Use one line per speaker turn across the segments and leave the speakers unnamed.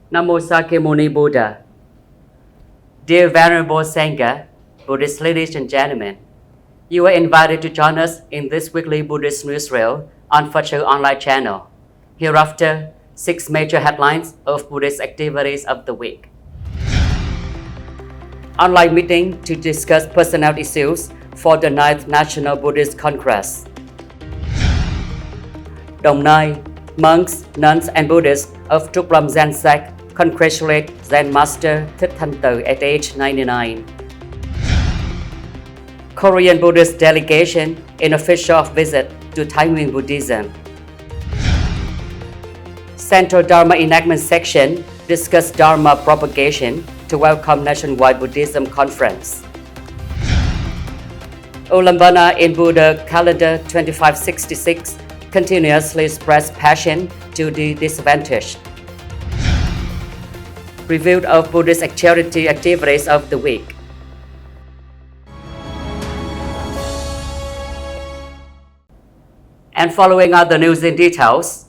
Namo Sakyamuni Buddha. Dear Venerable Sangha, Buddhist ladies and gentlemen, you are invited to join us in this weekly Buddhist Newsreel on Phật online channel. Hereafter, 6 major headlines of Buddhist activities of the week. Online meeting to discuss personnel issues for the 9th National Buddhist Congress. Đồng Nai, monks, nuns and Buddhists of Trúc Lâm Zen sect congratulate Zen Master Thích Thanh Từ at age 99. Korean Buddhist delegation in official visit to Thái Nguyên Buddhism. Central Dharma Enactment section discuss Dharma propagation to welcome nationwide Buddhism conference. Ulambana in Buddha calendar 2566 continuously express passion to the disadvantaged. Review of Buddhist charity activities of the week. And following are the news in details.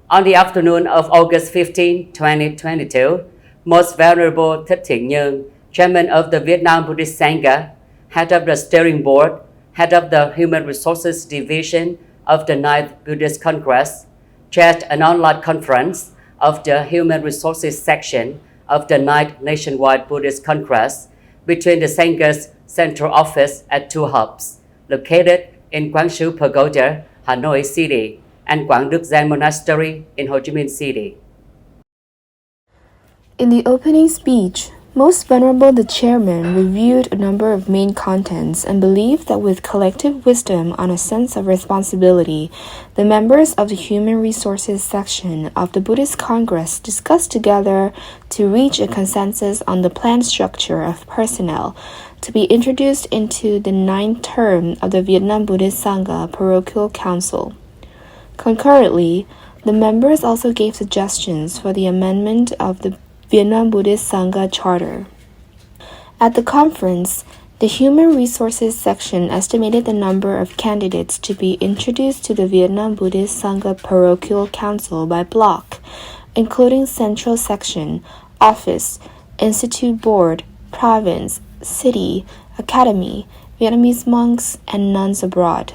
On the afternoon of August 15, 2022, Most Venerable Thích Thanh Từ, Chairman of the Vietnam Buddhist Sangha, Head of the Steering Board, Head of the Human Resources Division of the 9th Buddhist Congress, chaired an online conference of the Human Resources section of the 9th Nationwide Buddhist Congress between the Sangha's central office at 2 hubs, located in Quang Shu Pagoda, Hanoi City, and Quang Đức Zen Monastery in Ho Chi Minh City.
In the opening speech, Most Venerable the Chairman reviewed a number of main contents and believed that with collective wisdom on a sense of responsibility, the members of the Human Resources section of the Buddhist Congress discussed together to reach a consensus on the planned structure of personnel to be introduced into the 9th term of the Vietnam Buddhist Sangha Parochial Council. Concurrently, the members also gave suggestions for the amendment of the Vietnam Buddhist Sangha Charter. At the conference, the Human Resources section estimated the number of candidates to be introduced to the Vietnam Buddhist Sangha Parochial Council by block, including Central Section, Office, Institute Board, Province, City, Academy, Vietnamese monks, and nuns abroad.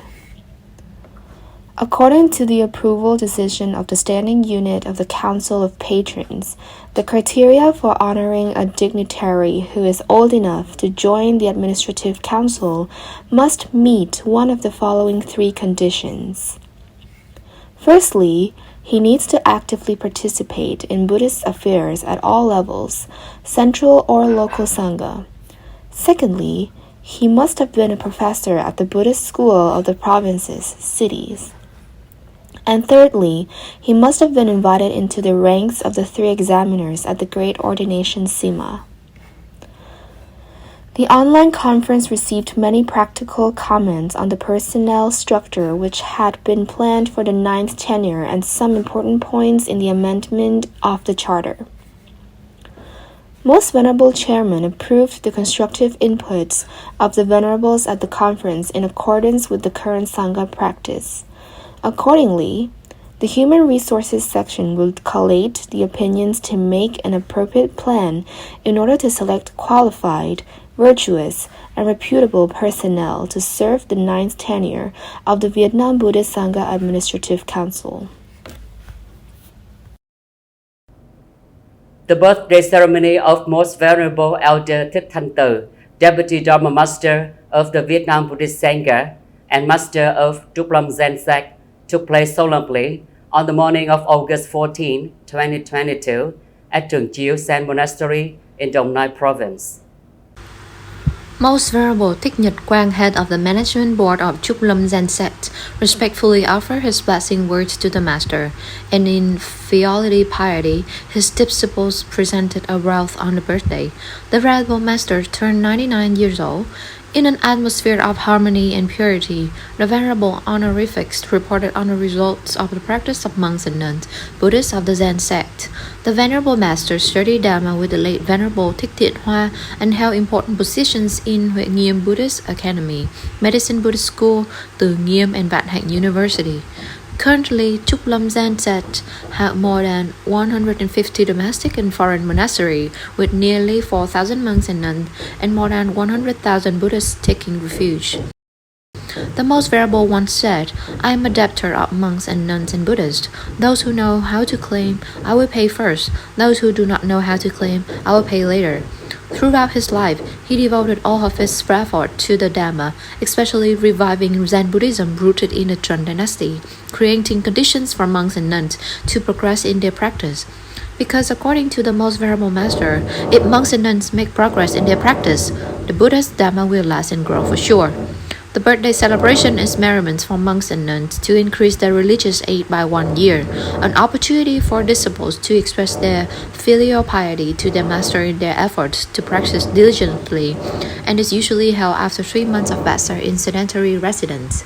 According to the approval decision of the Standing Unit of the Council of Patrons, the criteria for honoring a dignitary who is old enough to join the Administrative Council must meet one of the following 3 conditions. Firstly, he needs to actively participate in Buddhist affairs at all levels, central or local Sangha. Secondly, he must have been a professor at the Buddhist school of the provinces, cities. And thirdly, he must have been invited into the ranks of the 3 examiners at the Great Ordination Sima. The online conference received many practical comments on the personnel structure which had been planned for the 9th tenure and some important points in the amendment of the Charter. Most Venerable Chairman approved the constructive inputs of the Venerables at the conference in accordance with the current Sangha practice. Accordingly, the Human Resources section will collate the opinions to make an appropriate plan in order to select qualified, virtuous, and reputable personnel to serve the 9th tenure of the Vietnam Buddhist Sangha Administrative Council.
The birthday ceremony of Most Venerable Elder Thích Thanh Từ, Deputy Dharma Master of the Vietnam Buddhist Sangha and Master of Trúc Lâm Zen sect, took place solemnly on the morning of August 14, 2022 at NGUYEN Zen Monastery in Đồng Nai Province.
Most Venerable Thích Quang, head of the management board of Trúc Lâm Zen sect, respectfully offered his blessing words to the master, and in filial piety, his disciples presented a wealth on the birthday. The venerable master turned 99 years old. In an atmosphere of harmony and purity, the Venerable Honorifics reported on the results of the practice of monks and nuns, Buddhists of the Zen sect. The Venerable Master studied Dharma with the late Venerable Thích Thiện Hoa and held important positions in Huệ Nghiêm Buddhist Academy, Medicine Buddhist School, Từ Nghiêm, and Vạn Hạnh University. Currently, Trúc Lâm Zen Sect have more than 150 domestic and foreign monasteries with nearly 4,000 monks and nuns and more than 100,000 Buddhists taking refuge. The Most Venerable once said, "I am a debtor of monks and nuns and Buddhists. Those who know how to claim, I will pay first. Those who do not know how to claim, I will pay later." Throughout his life, he devoted all of his effort to the Dhamma, especially reviving Zen Buddhism rooted in the Trần dynasty, creating conditions for monks and nuns to progress in their practice. Because according to the Most Venerable Master, if monks and nuns make progress in their practice, the Buddha's Dhamma will last and grow for sure. The birthday celebration is merriment for monks and nuns to increase their religious age by 1 year, an opportunity for disciples to express their filial piety to their master in their efforts to practice diligently, and is usually held after 3 months of Vassar in sedentary residence.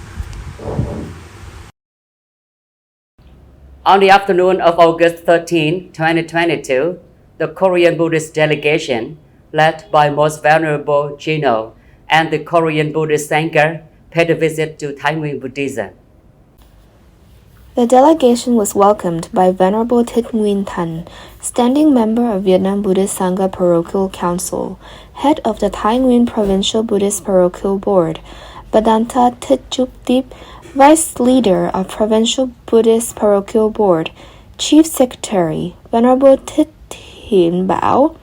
On the afternoon of August 13, 2022, the Korean Buddhist delegation, led by Most Venerable Gino and the Korean Buddhist Sangha, paid a visit to Thái Nguyên Buddhism.
The delegation was welcomed by Venerable Thích Thanh, standing member of Vietnam Buddhist Sangha Parochial Council, head of the Thái Nguyên Provincial Buddhist Parochial Board, Bhadanta Thích Trúc, vice leader of Provincial Buddhist Parochial Board, Chief Secretary, Venerable Thích Bảo,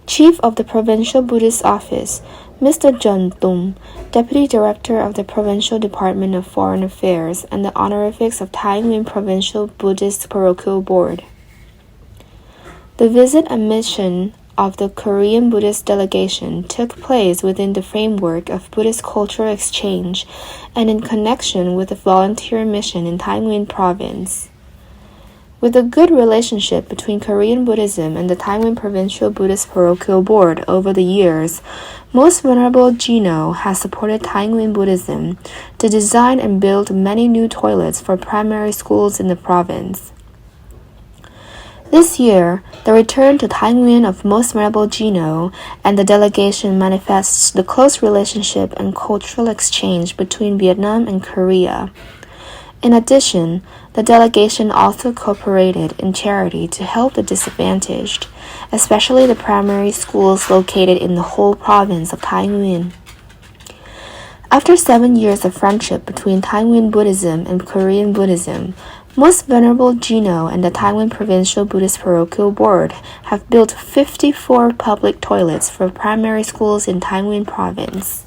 Chief of the Provincial Buddhist Office, Mr. John Tum, Deputy Director of the Provincial Department of Foreign Affairs and the honorifics of Thái Nguyên Provincial Buddhist Parochial Board. The visit and mission of the Korean Buddhist delegation took place within the framework of Buddhist cultural exchange and in connection with the volunteer mission in Thái Nguyên Province. With a good relationship between Korean Buddhism and the Thái Nguyên Provincial Buddhist Parochial Board over the years, Most Venerable Gino has supported Thái Nguyên Buddhism to design and build many new toilets for primary schools in the province. This year, the return to Thái Nguyên of Most Venerable Gino and the delegation manifests the close relationship and cultural exchange between Vietnam and Korea. In addition, the delegation also cooperated in charity to help the disadvantaged, especially the primary schools located in the whole province of Thái Nguyên. After 7 years of friendship between Thái Nguyên Buddhism and Korean Buddhism, Most Venerable Gino and the Thái Nguyên Provincial Buddhist Parochial Board have built 54 public toilets for primary schools in Thái Nguyên Province.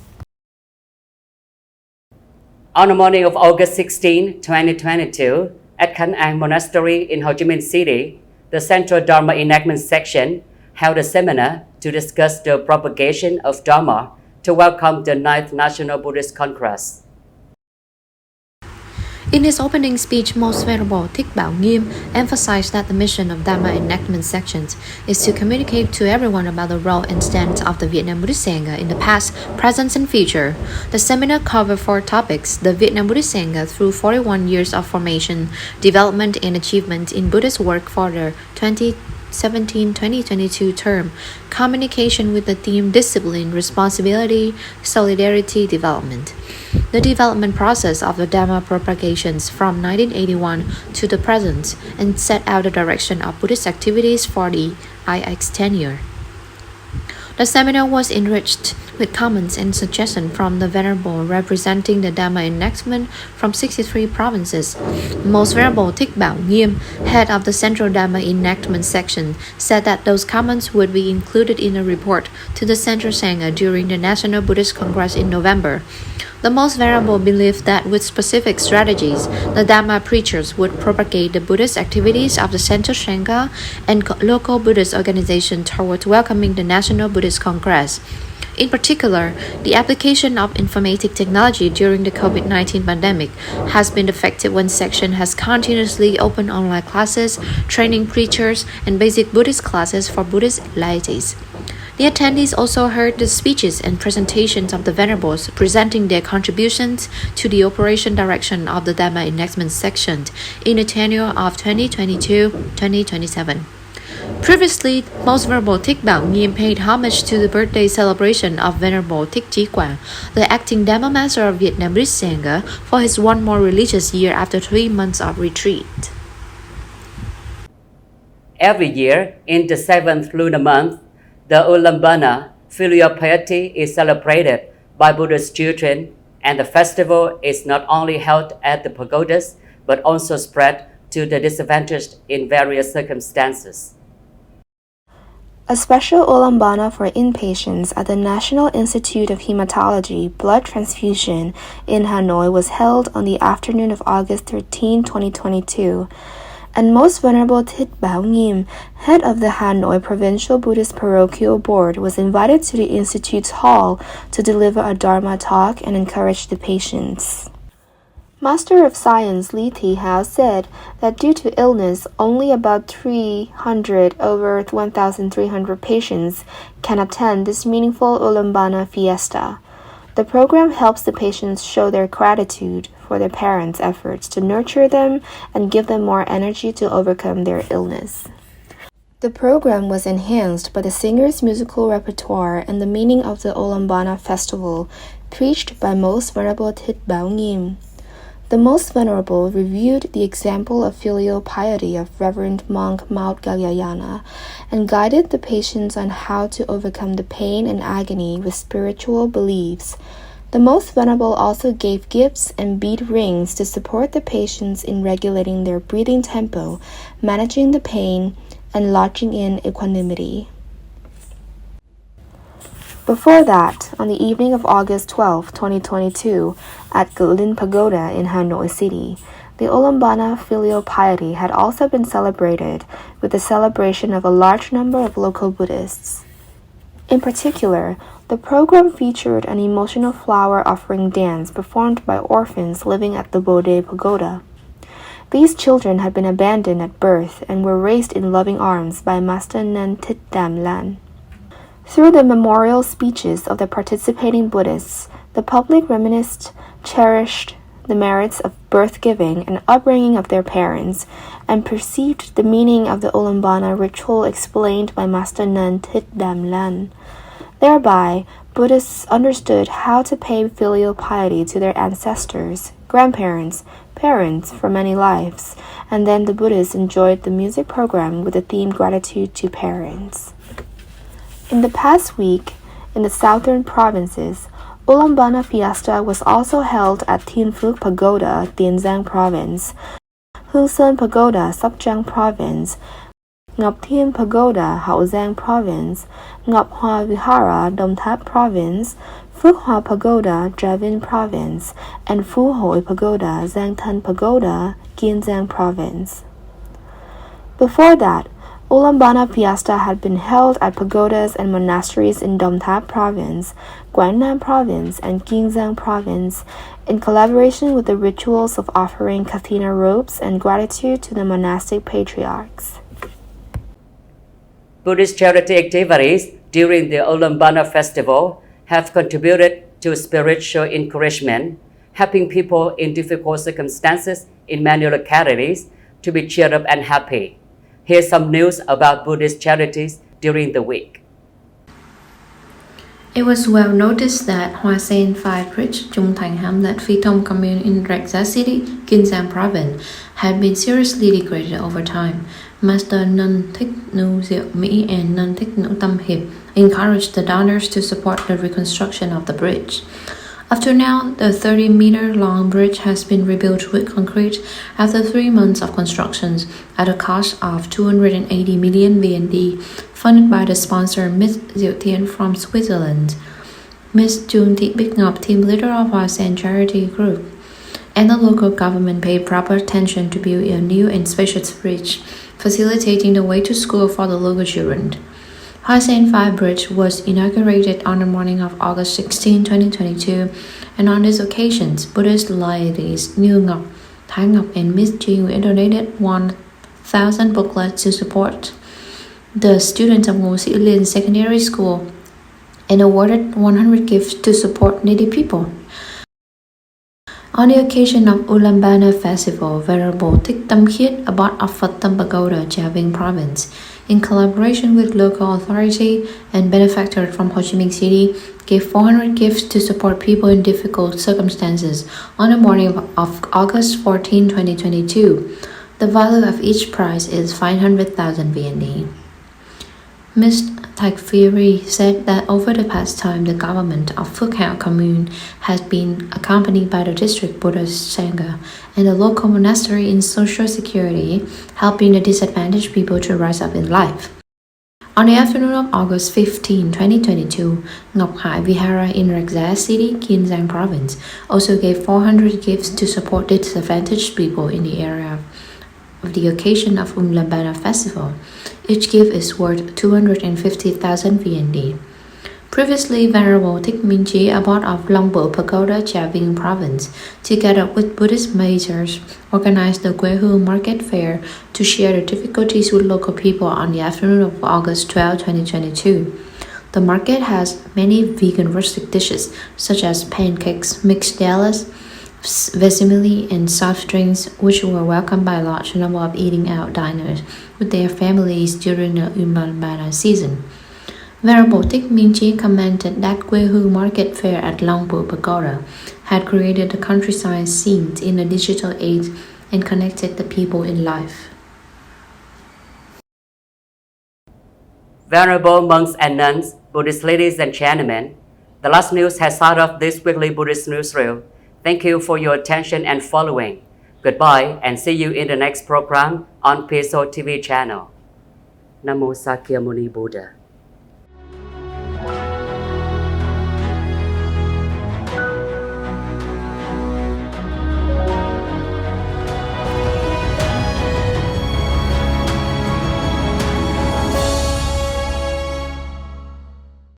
On the morning of August 16, 2022, at Khánh Monastery in Ho Chi Minh City, the Central Dharma Enactment Section held a seminar to discuss the propagation of Dharma to welcome the 9th National Buddhist Congress.
In his opening speech, Most Venerable Thích Bảo emphasized that the mission of Dharma Enactment Sections is to communicate to everyone about the role and stance of the Vietnam Buddhist Sangha in the past, present, and future. The seminar covered 4 topics: the Vietnam Buddhist Sangha through 41 years of formation, development, and achievement in Buddhist work for the 2017-2022 term, communication with the theme discipline, responsibility, solidarity, development. The development process of the Dharma propagations from 1981 to the present, and set out the direction of Buddhist activities for the IX tenure. The seminar was enriched with comments and suggestions from the Venerable representing the Dharma enactment from 63 provinces. Most Venerable Thích Bảo, head of the Central Dharma Enactment Section, said that those comments would be included in a report to the Central Sangha during the National Buddhist Congress in November. The Most Venerable believed that with specific strategies, the Dharma preachers would propagate the Buddhist activities of the Central Sangha and local Buddhist organizations towards welcoming the National Buddhist Congress. In particular, the application of informatic technology during the COVID-19 pandemic has been effective when section has continuously opened online classes, training preachers, and basic Buddhist classes for Buddhist laities. The attendees also heard the speeches and presentations of the Venerables presenting their contributions to the operation direction of the Dharma Enactment Section in the tenure of 2022-2027. Previously, Most Venerable Thích Bảo paid homage to the birthday celebration of Venerable Thích Trí Quảng, the acting Dhamma Master of Vietnam Buddhist Sangha, for his one more religious year after 3 months of retreat.
Every year, in the 7th lunar month, the Ulambana filial piety is celebrated by Buddhist children, and the festival is not only held at the pagodas, but also spread to the disadvantaged in various circumstances.
A special Ulambana for inpatients at the National Institute of Hematology blood transfusion in Hanoi was held on the afternoon of August 13, 2022, and Most Venerable Thích Bảo Nghiêm, head of the Hanoi Provincial Buddhist Parochial Board, was invited to the Institute's hall to deliver a Dharma talk and encourage the patients. Master of Science Li Thi Hao said that due to illness, only about 300 over 1,300 patients can attend this meaningful Ulambana fiesta. The program helps the patients show their gratitude for their parents' efforts to nurture them and give them more energy to overcome their illness. The program was enhanced by the singer's musical repertoire and the meaning of the Ulambana festival, preached by Most Venerable Thích Bảo Nghiêm. The Most Venerable reviewed the example of filial piety of Reverend Monk Maut Galyayana and guided the patients on how to overcome the pain and agony with spiritual beliefs. The Most Venerable also gave gifts and bead rings to support the patients in regulating their breathing tempo, managing the pain, and lodging in equanimity. Before that, on the evening of August 12, 2022, at Lin Pagoda in Hanoi City, the Ulambana filial piety had also been celebrated with the celebration of a large number of local Buddhists. In particular, the program featured an emotional flower offering dance performed by orphans living at the Bodhi Pagoda. These children had been abandoned at birth and were raised in loving arms by Master Nun Thich Dam Lan. Through the memorial speeches of the participating Buddhists, the public reminisced, cherished the merits of birth-giving and upbringing of their parents, and perceived the meaning of the Ulambana ritual explained by Master Nun Thich Dam Lan. Thereby, Buddhists understood how to pay filial piety to their ancestors, grandparents, parents for many lives, and then the Buddhists enjoyed the music program with the theme Gratitude to Parents. In the past week, in the southern provinces, Ulambana Fiesta was also held at Thiên Phước Pagoda, Tiền Giang Province, Hương Sơn Pagoda, Sóc Trăng Province, Ngọc Thiên Pagoda, Hậu Giang Province, Ngọc Hoa Vihara, Đồng Tháp Province, Phước Hoa Pagoda, Trà Vinh Province, and Phú Hội Pagoda, Giang Thanh Pagoda, Kiên Giang Province. Before that, Ulambana Fiesta had been held at pagodas and monasteries in Đồng Tháp Province, Quảng Nam Province, and Kiên Giang Province, in collaboration with the rituals of offering Kathina robes and gratitude to the monastic patriarchs.
Buddhist charity activities during the Ulambana festival have contributed to spiritual encouragement, helping people in difficult circumstances in many localities to be cheered up and happy. Here's some news about Buddhist charities during the week.
It was well noticed that Hoa Sen Phái Bridge, Trung Thành Hamlet Phi Thông commune in Rạch Giá City, Kiên Giang Province, had been seriously degraded over time. Master Nun Thích Nu Diệu Mỹ and Nun Thích Nu Tâm Hiệp encouraged the donors to support the reconstruction of the bridge. Up to now, the 30-meter-long bridge has been rebuilt with concrete after 3 months of construction at a cost of 280 million VND, funded by the sponsor Miss Diệu Thiền from Switzerland, Miss Trương Thị Bích Ngọc, team leader of Hoa Sen Charity Group, and the local government paid proper attention to build a new and spacious bridge, facilitating the way to school for the local children. Hoa Sen Phái Bridge was inaugurated on the morning of August 16, 2022, and on this occasion, Buddhist ladies Như Ngọc, Thái Ngọc, and Miss NGUYEN donated 1,000 booklets to support the students of Ngô Sĩ Liên Secondary School and awarded 100 gifts to support needy people. On the occasion of Ulaanbaatar Festival, Venerable Thích Tâm Khiết, abbot of Phật Tâm Pagoda, Trà Vinh Province, in collaboration with local authority and benefactor from Ho Chi Minh City, gave 400 gifts to support people in difficult circumstances on the morning of August 14, 2022. The value of each prize is 500,000 VND. Ms. Thạch Phi said that over the past time, the government of Phước Hảo Commune has been accompanied by the district Buddhist Sangha and the local monastery in social security, helping the disadvantaged people to rise up in life. On the afternoon of August 15, 2022, Ngọc Hải Vihara in Rạch City, Kiên Giang Province, also gave 400 gifts to support disadvantaged people in the area of the occasion of Ulaanbaatar Festival. Each gift is worth 250,000 VND. Previously, Venerable Thích Minh Chí, abbot of Long Bộ Pagoda, Trà Vinh Province, together with Buddhist majors, organized the Quê Hương Market Fair to share the difficulties with local people on the afternoon of August 12, 2022. The market has many vegan rustic dishes such as pancakes, mixed dallas, vesemili, and soft drinks, which were welcomed by a large number of eating out diners with their families during the Ulaanbaatar season. Venerable Thích Minh Chí commented that Quê Hương Market Fair at Long Bộ Pagoda had created a countryside scene in the digital age and connected the people in life.
Venerable monks and nuns, Buddhist ladies and gentlemen, the last news has started off this weekly Buddhist Newsreel. Thank you for your attention and following. Goodbye and see you in the next program on Peso TV channel. Namo Sakyamuni Buddha.